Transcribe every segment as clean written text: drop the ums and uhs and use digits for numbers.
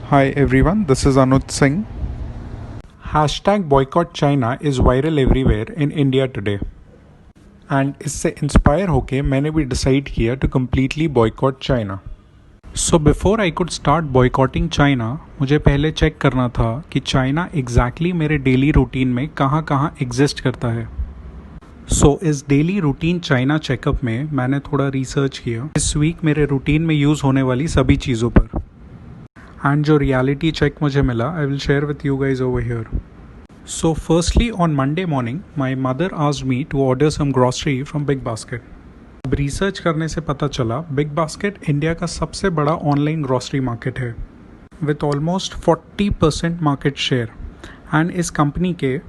Hi everyone, this is Anuj Singh. Hashtag boycott China is viral everywhere in India today. And इससे inspire होके मैंने भी decide किया to completely boycott China. So before I could start boycotting China, मुझे पहले check करना था कि चाइना exactly मेरे डेली रूटीन में कहाँ कहाँ एग्जिस्ट करता है. सो इस डेली रूटीन चाइना चेकअप में मैंने थोड़ा रिसर्च किया इस वीक मेरे रूटीन में यूज़ होने वाली सभी चीज़ों पर. एंड जो रियलिटी चेक मुझे मिला I will share with you guys over here. So firstly on Monday morning my mother asked me to order some grocery from Big Basket. अब रिसर्च करने से पता चला बिग बास्केट इंडिया का सबसे बड़ा ऑनलाइन ग्रॉसरी मार्केट है with almost 40% market share. And इस कंपनी के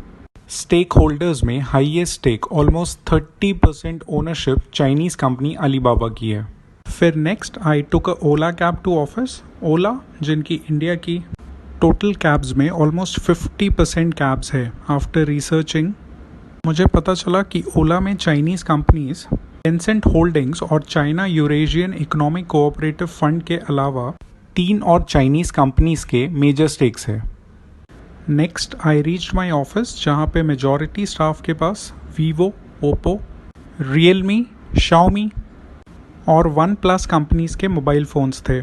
स्टेक होल्डर्स में highest stake almost 30% ownership Chinese company Alibaba की है. फिर next I took a Ola cab to office. Ola जिनकी इंडिया की टोटल कैब्स में ऑलमोस्ट 50% कैब्स है. आफ्टर रिसर्चिंग मुझे पता चला कि ओला में चाइनीज़ कंपनीज टेंसेंट होल्डिंग्स और China Eurasian economic cooperative fund के अलावा 3 और चाइनीज़ कंपनीज के मेजर स्टेक्स है. Next I reached my office जहाँ पे मेजॉरिटी स्टाफ के पास वीवो, ओप्पो, रियलमी, शाओमी और वन प्लस कंपनीज के मोबाइल फ़ोन्स थे.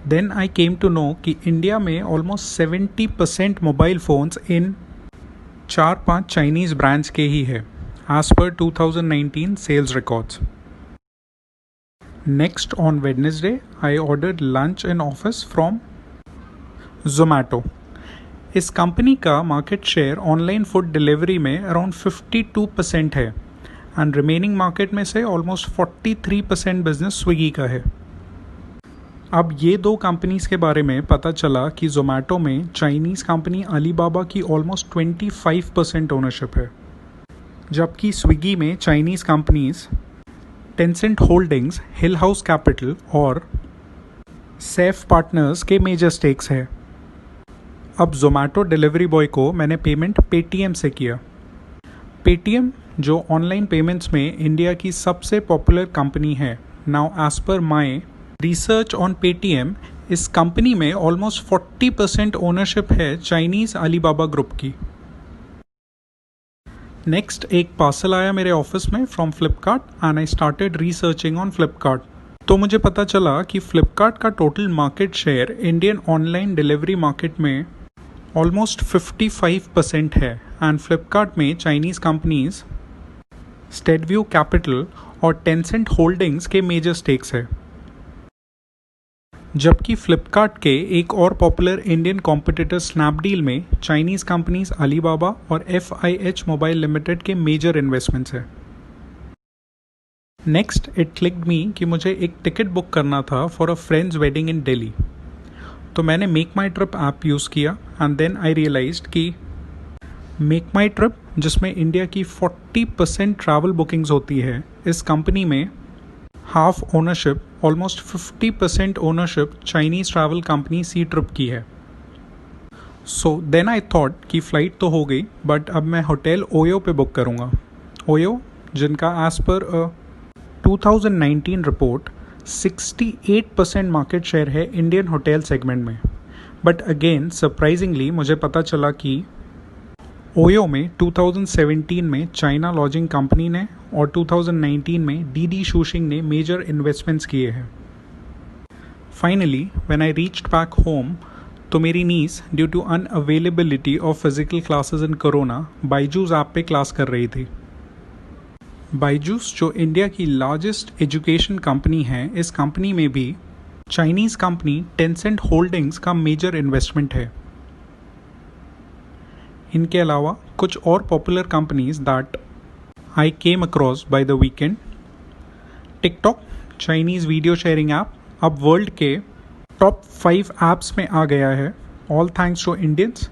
Then I came to know कि इंडिया में almost 70% mobile phones in 4-5 Chinese brands के ही है as per 2019 sales records. Next on Wednesday I ordered lunch in office from Zomato. इस company का market share online food delivery में around 52% है and remaining market में से ऑलमोस्ट 43% बिजनेस स्विगी का है. अब ये दो कंपनीज के बारे में पता चला कि जोमैटो में चाइनीज़ कंपनी अलीबाबा की ऑलमोस्ट 25% ओनरशिप है, जबकि स्विगी में चाइनीज़ कंपनीज टेंसेंट होल्डिंग्स, हिल हाउस कैपिटल और सेफ पार्टनर्स के मेजर स्टेक्स है. अब जोमैटो डिलीवरी बॉय को मैंने पेमेंट पेटीएम से किया. पेटीएम जो ऑनलाइन पेमेंट्स में इंडिया की सबसे पॉपुलर कंपनी है. Now as per my research on Paytm इस कंपनी में ऑलमोस्ट 40% ओनरशिप है चाइनीज़ अलीबाबा ग्रुप की. नेक्स्ट एक पार्सल आया मेरे ऑफिस में from Flipkart and I started researching on Flipkart. तो मुझे पता चला कि फ्लिपकार्ट का total market share Indian online delivery market में ऑलमोस्ट 55% है एंड फ्लिपकार्ट में चाइनीज़ कंपनीज स्टेडव्यू कैपिटल और टेंसेंट होल्डिंग्स के मेजर स्टेक्स है. जबकि फ्लिपकार्ट के एक और पॉपुलर इंडियन कॉम्पिटिटर स्नैपडील में चाइनीज़ कंपनीज अलीबाबा और FIH मोबाइल लिमिटेड के मेजर इन्वेस्टमेंट्स है. नेक्स्ट इट क्लिक्ड मी कि मुझे एक टिकट बुक करना था for a friend's wedding in Delhi. तो मैंने मेक माई ट्रिप ऐप यूज़ किया एंड देन आई रियलाइज्ड कि मेक माई ट्रिप जिसमें इंडिया की 40% ट्रैवल बुकिंग्स होती है, इस कंपनी में half ownership almost 50% ownership Chinese travel company सी ट्रिप की है. सो देन आई थॉट कि फ़्लाइट तो हो गई बट अब मैं होटल ओयो पे बुक करूँगा. ओयो जिनका as per 2019 report 68% market share है इंडियन होटल सेगमेंट में. बट अगेन सरप्राइजिंगली मुझे पता चला कि ओयो में 2017 में चाइना लॉजिंग कंपनी ने और 2019 में डीडी शूशिंग ने मेजर इन्वेस्टमेंट्स किए हैं. Finally when I reached back home तो मेरी niece due to unavailability of physical classes in corona Byju's app पे क्लास कर रही थी. बायजूस जो इंडिया की लार्जेस्ट एजुकेशन कंपनी है, इस कंपनी में भी चाइनीज़ कंपनी टेंसेंट होल्डिंग्स का मेजर इन्वेस्टमेंट है. इनके अलावा कुछ और popular companies that I came across by the weekend. TikTok Chinese video sharing app अब वर्ल्ड के टॉप 5 ऐप्स में आ गया है, all thanks to Indians,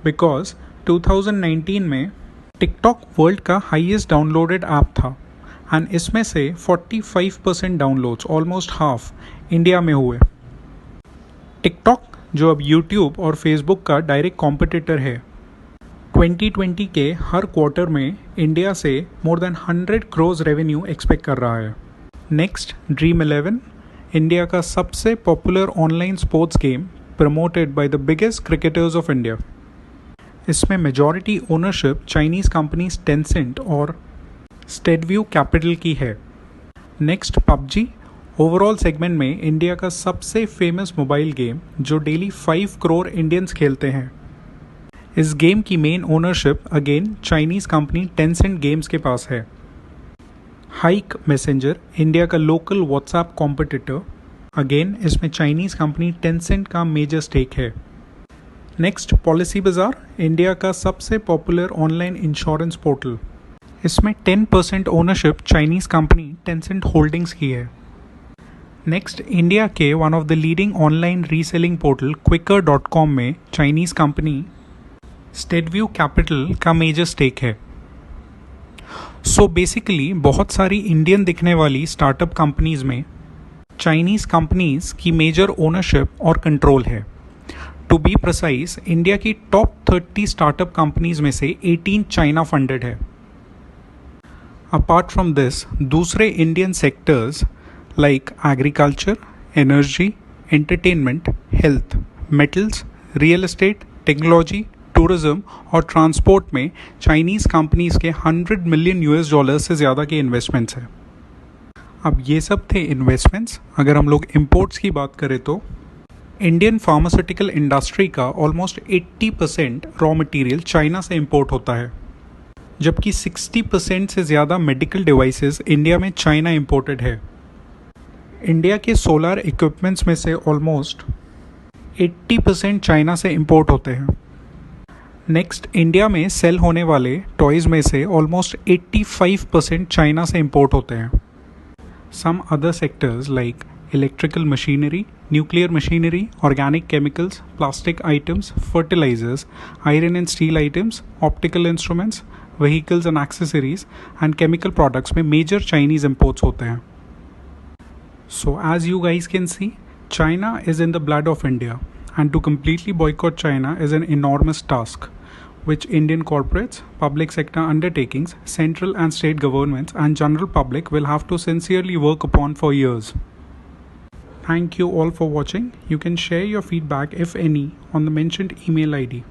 because 2019 में टिकटॉक वर्ल्ड का हाईएस्ट डाउनलोडेड ऐप था एंड इसमें से 45% डाउनलोड्स ऑलमोस्ट हाफ इंडिया में हुए. टिकटॉक जो अब यूट्यूब और फेसबुक का डायरेक्ट कॉम्पिटिटर है, 2020 के हर क्वार्टर में इंडिया से more than 100 crore revenue expect कर रहा है. नेक्स्ट ड्रीम 11 इंडिया का सबसे popular online sports game promoted by the biggest cricketers of India. इसमें majority ownership Chinese companies Tencent और Steadview Capital की है. Next PUBG. ओवरऑल सेगमेंट में इंडिया का सबसे फेमस मोबाइल गेम जो डेली 5 करोड़ इंडियंस खेलते हैं. इस गेम की main ownership again Chinese company Tencent games के पास है. हाइक मैसेंजर इंडिया का लोकल व्हाट्सएप कॉम्पिटिटर, अगेन इसमें चाइनीज़ कंपनी टेंसेंट का मेजर स्टेक है. नेक्स्ट पॉलिसी बाजार, इंडिया का सबसे पॉपुलर ऑनलाइन इंश्योरेंस पोर्टल. इसमें 10% ownership Chinese company Tencent holdings की है. नेक्स्ट इंडिया के one of the leading online reselling portal Quikr.com में चाइनीज़ कंपनी स्टेडव्यू कैपिटल का मेजर स्टेक है. सो बेसिकली बहुत सारी इंडियन दिखने वाली स्टार्टअप कंपनीज में चाइनीज़ कंपनीज की मेजर ओनरशिप और कंट्रोल है. टू बी प्रिसाइज, इंडिया की टॉप 30 स्टार्टअप कंपनीज में से 18 चाइना फंडेड है. अपार्ट फ्रॉम दिस, दूसरे Indian sectors like agriculture, energy, entertainment, health, metals, real estate, technology, tourism और ट्रांसपोर्ट में चाइनीज़ कंपनीज के $100 मिलियन से ज़्यादा के इन्वेस्टमेंट्स हैं. अब ये सब थे इन्वेस्टमेंट्स. अगर हम लोग इंपोर्ट्स की बात करें तो इंडियन फार्मास्यूटिकल इंडस्ट्री का ऑलमोस्ट 80% रॉ मटेरियल चाइना से इंपोर्ट होता है, जबकि 60% से ज़्यादा मेडिकल डिवाइसेस इंडिया में चाइना इंपोर्टेड है. इंडिया के सोलर इक्विपमेंट्स में से ऑलमोस्ट 80% चाइना से इंपोर्ट होते हैं. नेक्स्ट, इंडिया में सेल होने वाले टॉयज़ में से ऑलमोस्ट 85% चाइना से इंपोर्ट होते हैं. Some other sectors like electrical machinery, nuclear machinery, organic chemicals, plastic items, fertilisers, iron and steel items, optical instruments, vehicles and accessories and chemical products में major Chinese imports होते हैं. So as you guys can see, China is in the blood of India, and to completely boycott China is an enormous task, which Indian corporates, public sector undertakings, central and state governments and general public will have to sincerely work upon for years. Thank you all for watching. You can share your feedback if any on the mentioned email ID.